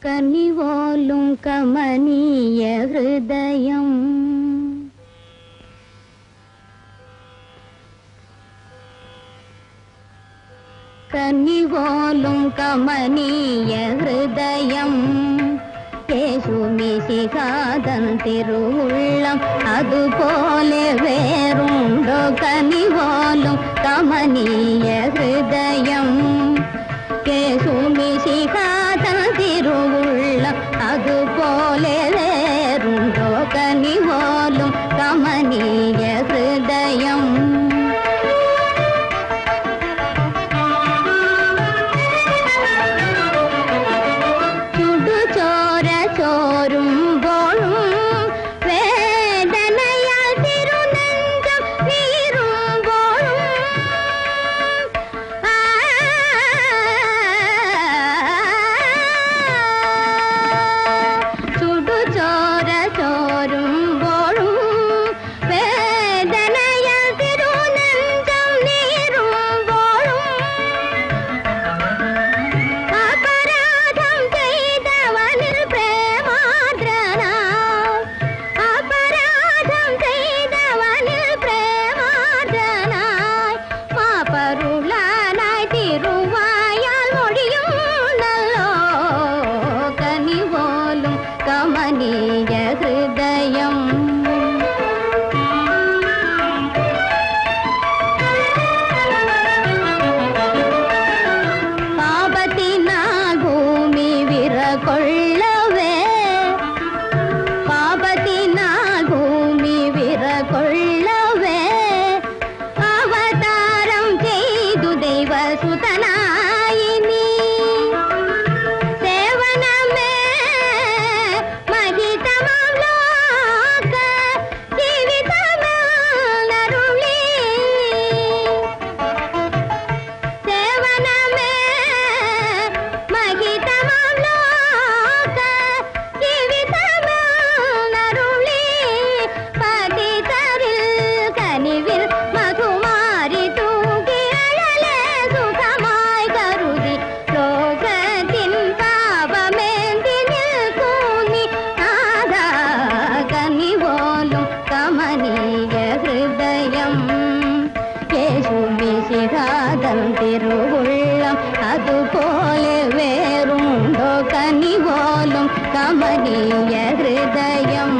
കനിവോലും കമനീയ ഹൃദയം കനിവോലും കമനീയ ഹൃദയം യേശുമിശിഹാതൻ തിരുവുള്ളം അതുപോലെ വേറുണ്ടോ കനിവോലും കമനീയ ഹൃദയം യേശുമിശിഹാതൻ തിരുവുള്ളം അതുപോലെ വേറുണ്ടോ കനിവോലും കമനീയ ഹൃദയം കമനീയ ഹൃദയം പാപത്തിനാൽ ഭൂമി വിറകൊള്ളവേ പാപത്തിനാൽ ഭൂമി വിറകൊള്ളവേ അവതാരം ചെയ്തു ദൈവസുതനായി നീ കമനീയ ഹൃദയം യേശുമിശിഹാതൻ തിരുവുള്ളം അതുപോലെ വേറുണ്ടോ കനിവോലും കമനീയ ഹൃദയം